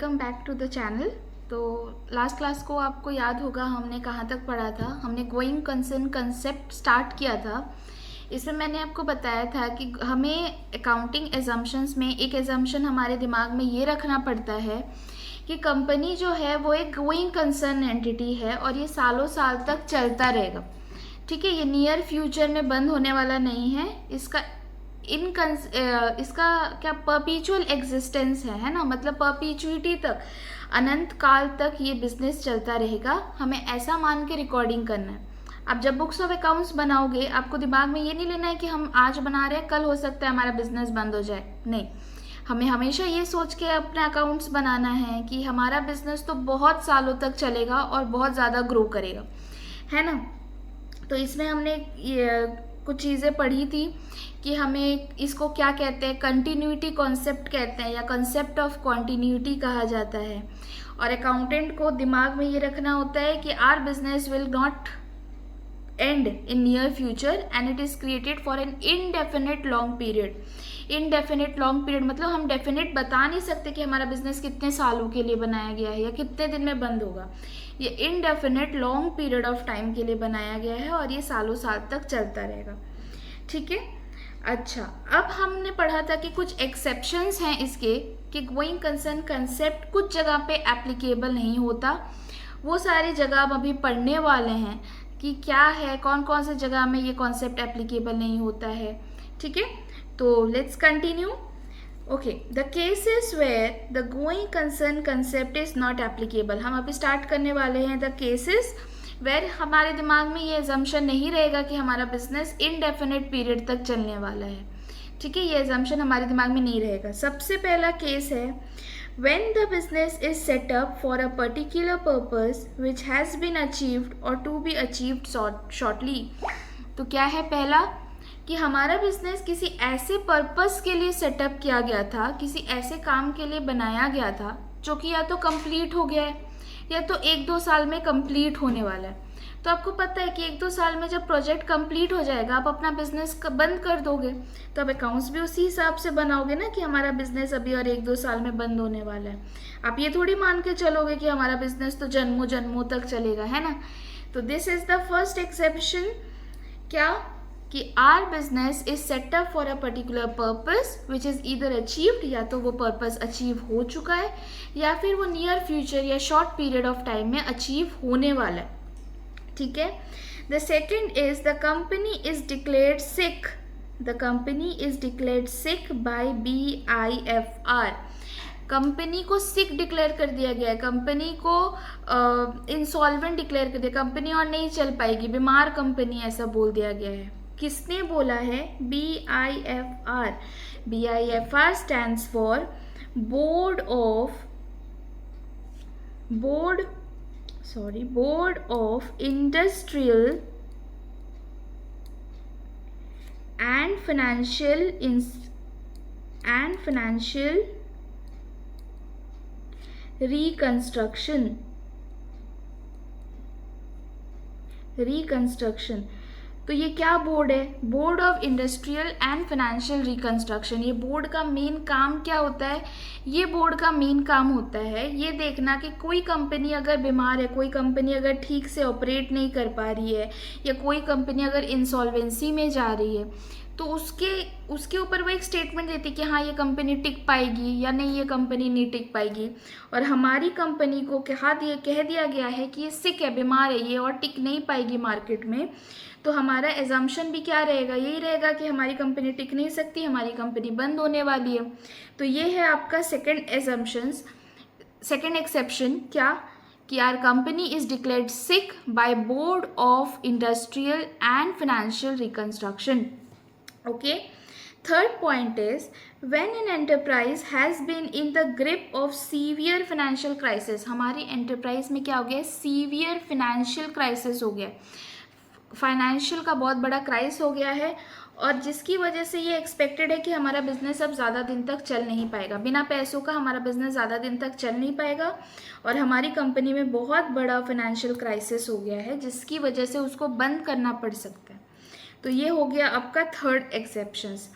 Welcome back to the channel. तो last class को आपको याद होगा हमने कहाँ तक पढ़ा था। हमने गोइंग कंसर्न कंसेप्ट स्टार्ट किया था। इसमें मैंने आपको बताया था कि हमें अकाउंटिंग एजम्पशंस में एक एजम्पशन हमारे दिमाग में ये रखना पड़ता है कि कंपनी जो है वो एक गोइंग कंसर्न एंटिटी है और ये सालों साल तक चलता रहेगा। ठीक है, ये नियर फ्यूचर में बंद होने वाला नहीं है। इसका क्या परपीचुअल एग्जिस्टेंस है ना, मतलब परपीचुइटी तक, अनंत काल तक ये बिजनेस चलता रहेगा। हमें ऐसा मान के रिकॉर्डिंग करना है। आप जब बुक्स ऑफ अकाउंट्स बनाओगे आपको दिमाग में ये नहीं लेना है कि हम आज बना रहे हैं कल हो सकता है हमारा बिजनेस बंद हो जाए। नहीं, हमें हमेशा ये सोच के अपने अकाउंट्स बनाना है कि हमारा बिजनेस तो बहुत सालों तक चलेगा और बहुत ज़्यादा ग्रो करेगा, है ना। तो इसमें हमने कुछ चीज़ें पढ़ी थी कि हमें इसको क्या कहते हैं, कंटिन्यूटी कॉन्सेप्ट कहते हैं या कंसेप्ट ऑफ कॉन्टिन्यूटी कहा जाता है। और अकाउंटेंट को दिमाग में ये रखना होता है कि our business will not end in near future and it is created for an indefinite long period. Indefinite long period मतलब हम डेफिनेट बता नहीं सकते कि हमारा बिजनेस कितने सालों के लिए बनाया गया है या कितने दिन में बंद होगा। ये indefinite long period of time के लिए बनाया गया है और ये सालों साल तक चलता रहेगा। ठीक है, अच्छा, अब हमने पढ़ा था कि कुछ एक्सेप्शंस हैं इसके कि गोइंग कंसर्न कंसेप्ट कुछ जगह पे एप्लीकेबल नहीं होता। वो सारी जगह हम अभी पढ़ने वाले हैं कि क्या है, कौन कौन से जगह में ये कॉन्सेप्ट एप्लीकेबल नहीं होता है। ठीक है, तो let's continue. Okay, the cases where the going concern concept is not applicable. हम अभी स्टार्ट करने वाले हैं द केसेस वेर हमारे दिमाग में ये एजम्पशन नहीं रहेगा कि हमारा बिजनेस इनडेफिनेट पीरियड तक चलने वाला है। ठीक है, ये एजम्पशन हमारे दिमाग में नहीं रहेगा। सबसे पहला केस है when the business is set up for a particular purpose which has been achieved or to be achieved shortly। तो क्या है पहला कि हमारा बिजनेस किसी ऐसे पर्पस के लिए सेटअप किया गया था, किसी ऐसे काम के लिए बनाया गया था जो कि या तो कंप्लीट हो गया है या तो 1-2 साल में कंप्लीट होने वाला है। तो आपको पता है कि 1-2 साल में जब प्रोजेक्ट कंप्लीट हो जाएगा आप अपना बिजनेस बंद कर दोगे, तो अब अकाउंट्स भी उसी हिसाब से बनाओगे ना कि हमारा बिजनेस अभी और 1-2 साल में बंद होने वाला है। आप ये थोड़ी मान के चलोगे कि हमारा बिजनेस तो जन्मों जन्मों तक चलेगा, है ना। तो this is the first exception, क्या कि our business is setup for a particular purpose which is either achieved, या तो वो पर्पस अचीव हो चुका है या फिर वो नियर फ्यूचर या शॉर्ट पीरियड ऑफ टाइम में अचीव होने वाला है। ठीक है, the second is the company is declared sick. The company is declared sick by BIFR। Company को सिक डिक्लेयर कर दिया गया है, कंपनी को इंसॉल्वेंट डिक्लेयर कर दिया, कंपनी और नहीं चल पाएगी, बीमार कंपनी ऐसा बोल दिया गया है। किसने बोला है? BIFR। BIFR stands for board of industrial and financial reconstruction. तो ये क्या बोर्ड है? Board of industrial and financial reconstruction. ये बोर्ड का मेन काम क्या होता है? ये बोर्ड का मेन काम होता है ये देखना कि कोई कंपनी अगर बीमार है, कोई कंपनी अगर ठीक से ऑपरेट नहीं कर पा रही है या कोई कंपनी अगर इंसॉल्वेंसी में जा रही है तो उसके ऊपर वो एक स्टेटमेंट देती है कि हाँ ये कंपनी टिक पाएगी या नहीं, ये कंपनी नहीं टिक पाएगी। और हमारी कंपनी को कह दिया गया है कि ये सिक है, बीमार है ये और टिक नहीं पाएगी मार्केट में। तो हमारा एजम्पशन भी क्या रहेगा? यही रहेगा कि हमारी कंपनी टिक नहीं सकती, हमारी कंपनी बंद होने वाली है। तो ये है आपका सेकेंड एक्सेप्शन, क्या कि are company is declared sick by board of industrial and financial reconstruction. Okay, third point is when an enterprise has been in the grip of severe financial crisis। हमारी एंटरप्राइज में क्या हो गया? Severe financial crisis हो गया, financial का बहुत बड़ा क्राइसिस हो गया है और जिसकी वजह से ये एक्सपेक्टेड है कि हमारा बिजनेस अब ज़्यादा दिन तक चल नहीं पाएगा, बिना पैसों का हमारा बिजनेस ज़्यादा दिन तक चल नहीं पाएगा और हमारी कंपनी में बहुत बड़ा फाइनेंशियल क्राइसिस हो गया है जिसकी वजह से उसको बंद करना पड़ सकता है। तो ये हो गया आपका थर्ड एक्सेप्शंस।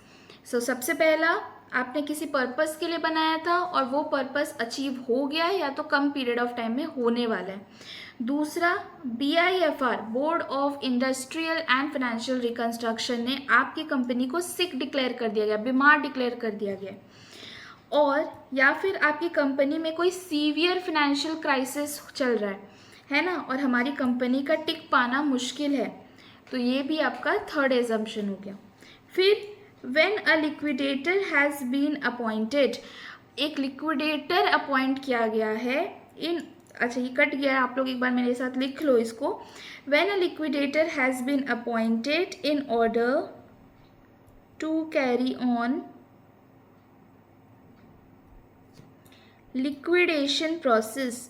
सो सबसे पहला आपने किसी पर्पस के लिए बनाया था और वो पर्पस अचीव हो गया है या तो कम पीरियड ऑफ टाइम में होने वाला है। दूसरा, BIFR board of industrial and financial reconstruction ने आपकी कंपनी को सिक डिक्लेयर कर दिया गया, बीमार डिक्लेयर कर दिया गया। और या फिर आपकी कंपनी में कोई सीवियर फाइनेंशियल क्राइसिस चल रहा है ना, और हमारी कंपनी का टिक पाना मुश्किल है, तो ये भी आपका थर्ड एजम्पशन हो गया। फिर when a liquidator has been appointed, एक लिक्विडेटर अपॉइंट किया गया है इन, अच्छा ये कट गया है, आप लोग एक बार मेरे साथ लिख लो इसको। When a liquidator has been appointed in order to carry on liquidation process,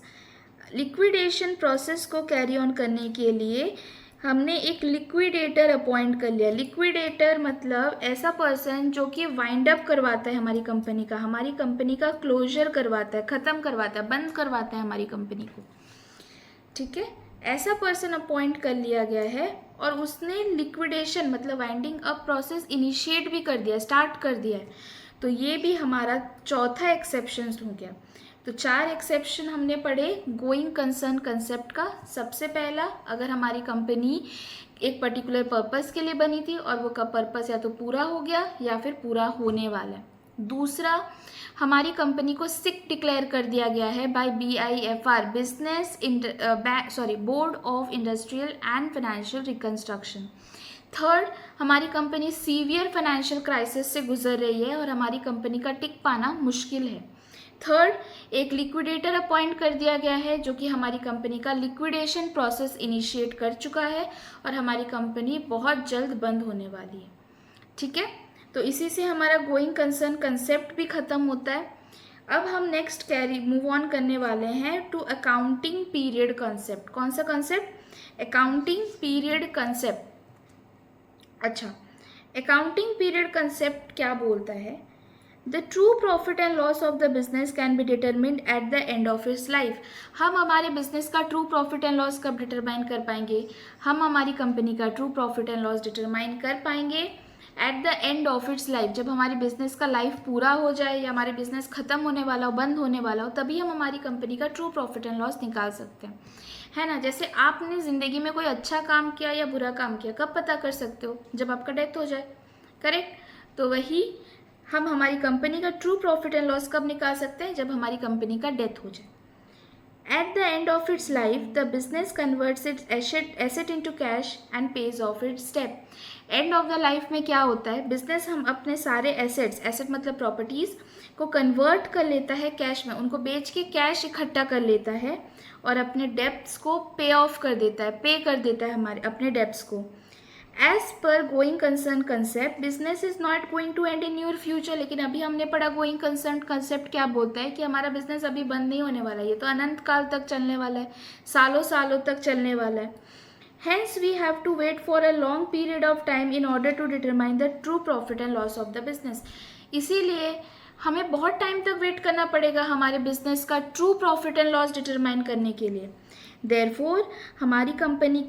liquidation process को कैरी ऑन करने के लिए हमने एक लिक्विडेटर अपॉइंट कर लिया। लिक्विडेटर मतलब ऐसा पर्सन जो कि वाइंड अप करवाता है हमारी कंपनी का, हमारी कंपनी का क्लोजर करवाता है, ख़त्म करवाता है, बंद करवाता है हमारी कंपनी को, ठीक है। ऐसा पर्सन अपॉइंट कर लिया गया है और उसने लिक्विडेशन मतलब वाइंडिंग अप प्रोसेस इनिशिएट भी कर दिया, स्टार्ट कर दिया है, तो ये भी हमारा चौथा एक्सेप्शन हो गया। तो 4 एक्सेप्शन हमने पढ़े गोइंग कंसर्न कंसेप्ट का। सबसे पहला, अगर हमारी कंपनी एक पर्टिकुलर पर्पस के लिए बनी थी और वो का पर्पस या तो पूरा हो गया या फिर पूरा होने वाला है। दूसरा, हमारी कंपनी को सिक डिक्लेयर कर दिया गया है by BIFR board of industrial and financial reconstruction. Third, हमारी कंपनी सीवियर फाइनेंशियल क्राइसिस से गुजर रही है और हमारी कंपनी का टिक पाना मुश्किल है। थर्ड, एक लिक्विडेटर अपॉइंट कर दिया गया है जो कि हमारी कंपनी का लिक्विडेशन प्रोसेस इनिशिएट कर चुका है और हमारी कंपनी बहुत जल्द बंद होने वाली है, ठीक है। तो इसी से हमारा गोइंग कंसर्न कंसेप्ट भी ख़त्म होता है। अब हम नेक्स्ट मूव ऑन करने वाले हैं टू अकाउंटिंग पीरियड कंसेप्ट। कौन सा कंसेप्ट? Accounting period concept. अच्छा, अकाउंटिंग पीरियड कंसेप्ट क्या बोलता है? The true profit and loss of the business can be determined at the end of its life. हम हमारे बिजनेस का ट्रू प्रॉफिट एंड लॉस कब डिटरमाइन कर पाएंगे? हम हमारी कंपनी का true profit and loss determine कर पाएंगे eight the end of its life. जब हमारे बिजनेस का लाइफ पूरा हो जाए या हमारे बिजनेस ख़त्म होने वाला हो, बंद होने वाला हो, तभी हम हमारी कंपनी का ट्रू प्रॉफिट एंड लॉस निकाल सकते हैं, है ना। जैसे आपने ज़िंदगी में कोई अच्छा काम किया या बुरा काम किया, कब पता कर सकते हो? जब आपका डेथ हो जाए, करेक्ट। तो वही हम हमारी कंपनी का ट्रू प्रॉफिट एंड लॉस कब निकाल सकते हैं? जब हमारी कंपनी का डेथ हो जाए। At the end of its life the business converts its asset into cash and pays off its debt. End of the life में क्या होता है? बिजनेस हम अपने सारे एसेट मतलब प्रॉपर्टीज़ को कन्वर्ट कर लेता है कैश में, उनको बेच के कैश इकट्ठा कर लेता है और अपने डेब्ट्स को पे ऑफ कर देता है, पे कर देता है हमारे अपने डेब्ट्स को। As per going concern concept business is not going to end in your future. लेकिन अभी हमने पढ़ा गोइंग कंसर्न कंसेप्ट क्या बोलता है कि हमारा बिजनेस अभी बंद नहीं होने वाला है, ये तो अनंत काल तक चलने वाला है, सालों सालों तक चलने वाला है। Hence we have to wait for a long period of time in order to determine the true profit and loss of the business. इसीलिए हमें बहुत टाइम तक वेट करना पड़ेगा हमारे बिजनेस का true profit and loss determine करने के लिए। Therefore हमारी कंपनी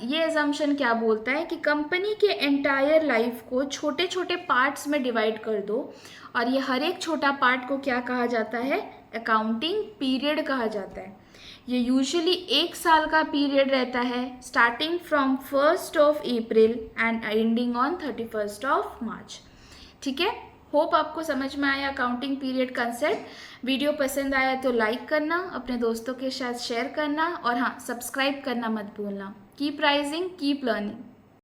ये एजम्पशन क्या बोलता है कि कंपनी के एंटायर लाइफ को छोटे छोटे पार्ट्स में डिवाइड कर दो और ये हर एक छोटा पार्ट को क्या कहा जाता है? अकाउंटिंग पीरियड कहा जाता है। ये यूजुअली 1 साल का पीरियड रहता है, starting from 1st of April and ending on 31st of March। ठीक है, होप आपको समझ में आया अकाउंटिंग पीरियड कंसेप्ट। वीडियो पसंद आया तो लाइक करना, अपने दोस्तों के साथ शेयर करना और हाँ, सब्सक्राइब करना मत भूलना। Keep rising, keep learning.